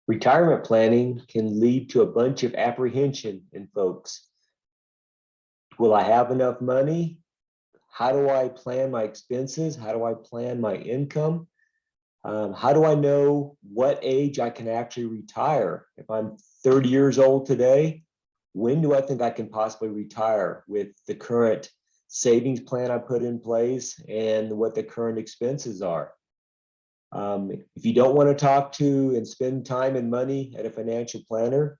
Retirement planning can lead to a bunch of apprehension in folks. Will I have enough money? How do I plan my expenses? How do I plan my income? How do I know what age I can actually retire? If I'm 30 years old today, when do I think I can possibly retire with the current savings plan I put in place and what the current expenses are? If you don't want to talk to and spend time and money at a financial planner,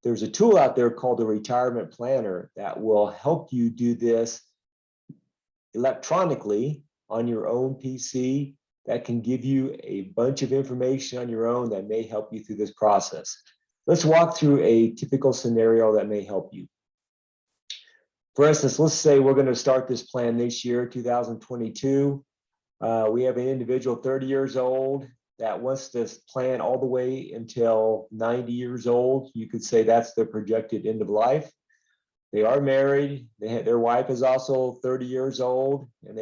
there's a tool out there called the Retirement Planner that will help you do this electronically on your own PC that can give you a bunch of information on your own that may help you through this process. Let's walk through a typical scenario that may help you. For instance, let's say we're going to start this plan this year, 2022. We have an individual 30 years old that wants this plan all the way until 90 years old. You could say that's their projected end of life. They are married. Their wife is also 30 years old, and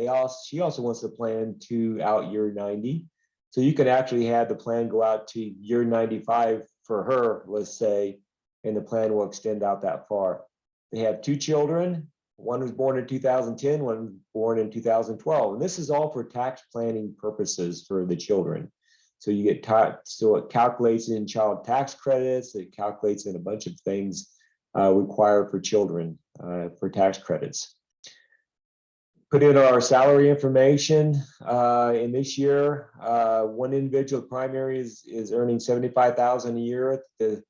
she also wants the plan to out year 90. So you can actually have the plan go out to year 95 for her, let's say, and the plan will extend out that far. They have 2 children. One was born in 2010, one was born in 2012. And this is all for tax planning purposes for the children. So you get so it calculates in child tax credits, it calculates in a bunch of things required for children for tax credits. Put in our salary information. In this year, one individual primary is earning $75,000 a year. The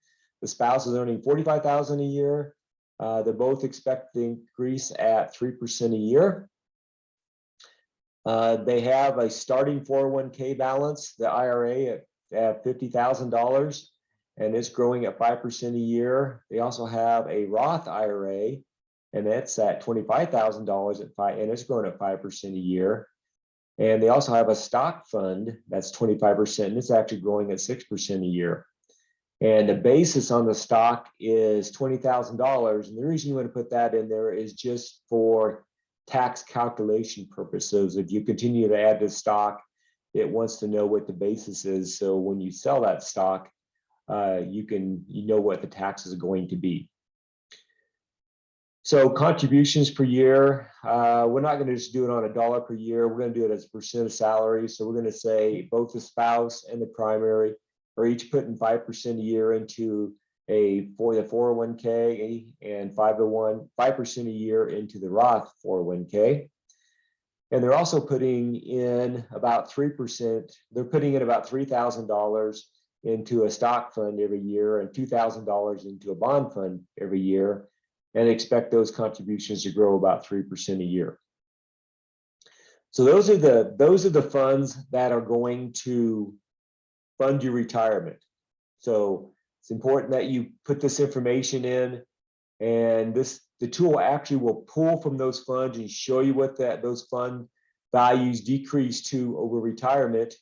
spouse is earning $45,000 a year. They're both expected to increase at 3% a year. They have a starting 401k balance, the IRA at $50,000, and it's growing at 5% a year. They also have a Roth IRA, and that's at $25,000 at 5%, and it's growing at 5% a year. And they also have a stock fund that's 25%, and it's actually growing at 6% a year. And the basis on the stock is $20,000. And the reason you want to put that in there is just for tax calculation purposes. If you continue to add to stock, it wants to know what the basis is. So when you sell that stock, you know what the taxes are going to be. So contributions per year, we're not going to just do it on a dollar per year. We're going to do it as a percent of salary. So we're going to say both the spouse and the primary are each putting 5% a year into for the 401k and 5% a year into the Roth 401k. And they're also putting in about 3%. They're putting in about $3,000 into a stock fund every year and $2,000 into a bond fund every year, and expect those contributions to grow about 3% a year. So those are the funds that are going to fund your retirement. So it's important that you put this information in, and the tool actually will pull from those funds and show you what those fund values decrease to over retirement.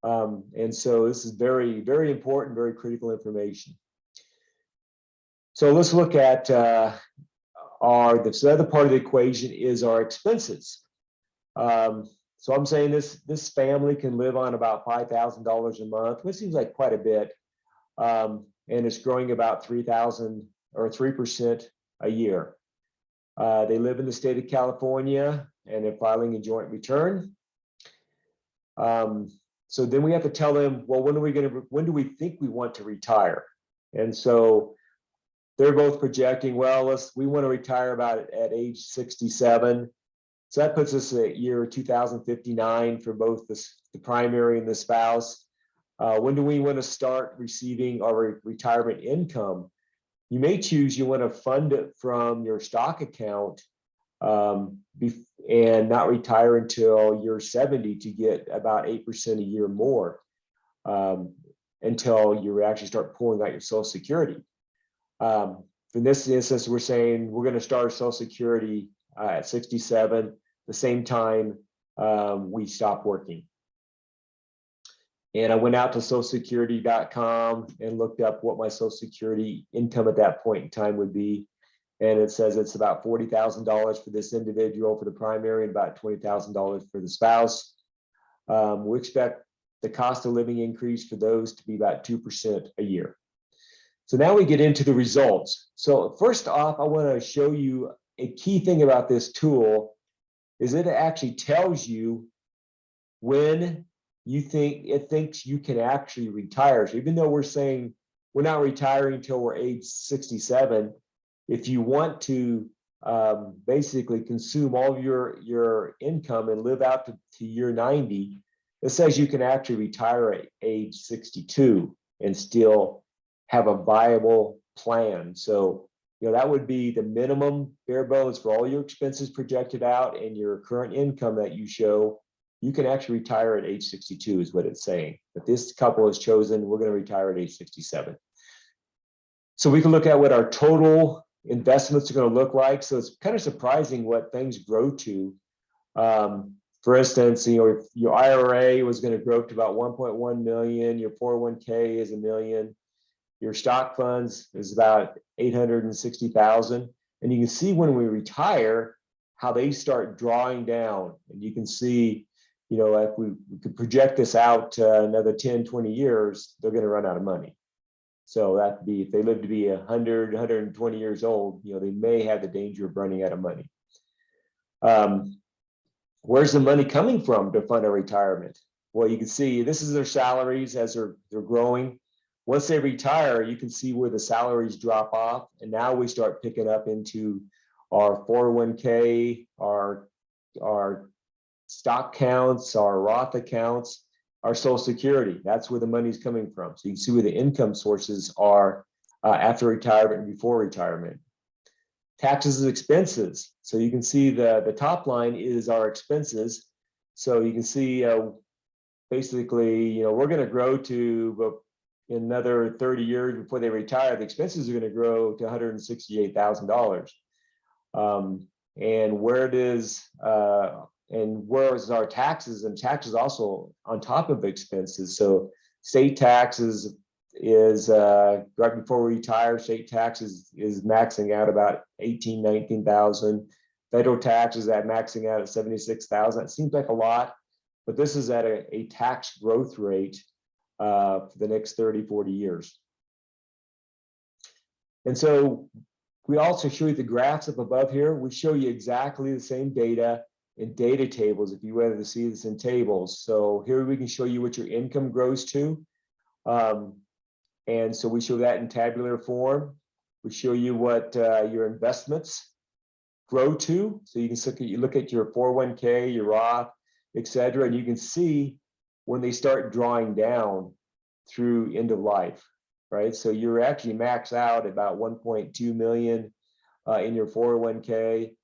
And so this is very, very important, very critical information. So let's look at the other part of the equation is our expenses. So I'm saying this family can live on about $5,000 a month, which seems like quite a bit, and it's growing about 3,000 or 3% a year. They live in the state of California, and they're filing a joint return. So then we have to tell them, well, when do we think we want to retire? And so they're both projecting, well, we want to retire about at age 67. So that puts us at year 2059 for both the primary and the spouse. When do we want to start receiving our retirement income? You may choose you want to fund it from your stock account and not retire until you're 70 to get about 8% a year more until you actually start pulling out your Social Security. In this instance, we're saying we're going to start Social Security at 67, the same time we stop working. And I went out to socialsecurity.com and looked up what my Social Security income at that point in time would be. And it says it's about $40,000 for this individual for the primary and about $20,000 for the spouse. We expect the cost of living increase for those to be about 2% a year. So now we get into the results. So first off, I want to show you a key thing about this tool is it actually tells you when it thinks you can actually retire. So even though we're saying we're not retiring until we're age 67, if you want to basically consume all of your income and live out to year 90, it says you can actually retire at age 62 and still have a viable plan. So, that would be the minimum bare bones for all your expenses projected out and your current income that you show. You can actually retire at age 62 is what it's saying. But this couple has chosen, we're going to retire at age 67. So we can look at what our total investments are going to look like. So it's kind of surprising what things grow to. For instance, your IRA was going to grow to about 1.1 million. Your 401k is $1 million. Your stock funds is about 860,000. And you can see when we retire how they start drawing down. And you can see, if we could project this out another 10, 20 years, they're going to run out of money. So that'd be, if they live to be 100, 120 years old, they may have the danger of running out of money. Where's the money coming from to fund our retirement? Well, you can see this is their salaries as they're growing. Once they retire, you can see where the salaries drop off. And now we start picking up into our 401k, our stock counts, our Roth accounts, our Social Security. That's where the money's coming from. So you can see where the income sources are after retirement and before retirement. Taxes and expenses. So you can see the top line is our expenses. So you can see basically, we're going to grow to another 30 years before they retire. The expenses are going to grow to $168,000. And where it is, and where is our taxes? And taxes also on top of expenses. So state taxes is right before we retire. State taxes is maxing out about 19,000. Federal taxes at maxing out at 76,000. It seems like a lot, but this is at a tax growth rate for the next 30, 40 years. And so we also show you the graphs up above here. We show you exactly the same data in data tables if you wanted to see this in tables. So here we can show you what your income grows to. And so we show that in tabular form. We show you what your investments grow to. So you can look at your 401k, your Roth, et cetera, and you can see when they start drawing down through end of life, right? So you're actually max out about 1.2 million in your 401k,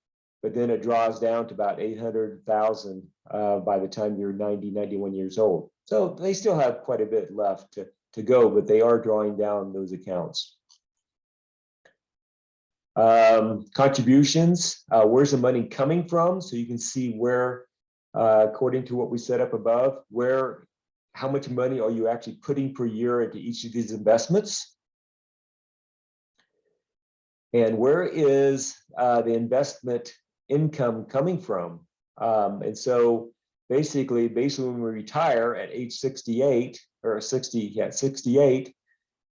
but then it draws down to about 800,000 by the time you're 90, 91 years old. So they still have quite a bit left to go, but they are drawing down those accounts. Contributions, where's the money coming from? So you can see where, according to what we set up above, how much money are you actually putting per year into each of these investments? And where is the investment income coming from? And so basically when we retire at age 68 or 68,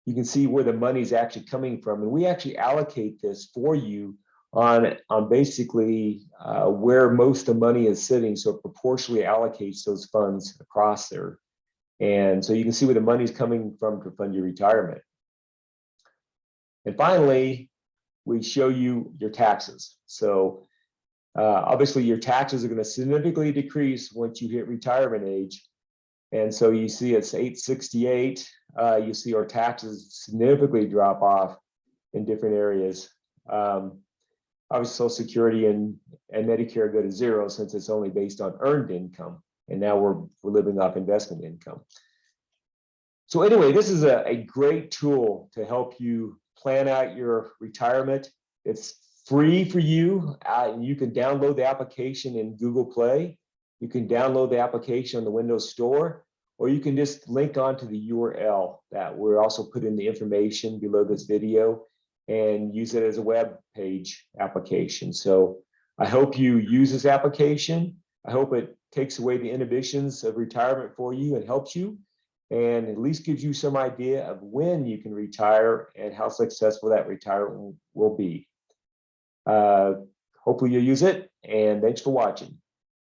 you can see where the money is actually coming from. And we actually allocate this for you on basically where most of the money is sitting. So it proportionally allocates those funds across there. And so you can see where the money is coming from to fund your retirement. And finally, we show you your taxes. So obviously your taxes are going to significantly decrease once you hit retirement age. And so you see it's 868. You see our taxes significantly drop off in different areas. Obviously Social Security and Medicare go to zero since it's only based on earned income. And now we're living off investment income. So anyway, this is a great tool to help you plan out your retirement. It's free for you. You can download the application in Google Play. You can download the application on the Windows Store, or you can just link onto the URL that we're also put in the information below this video and use it as a web page application. So I hope you use this application. I hope it takes away the inhibitions of retirement for you and helps you, and at least gives you some idea of when you can retire and how successful that retirement will be. Hopefully you'll use it, and thanks for watching.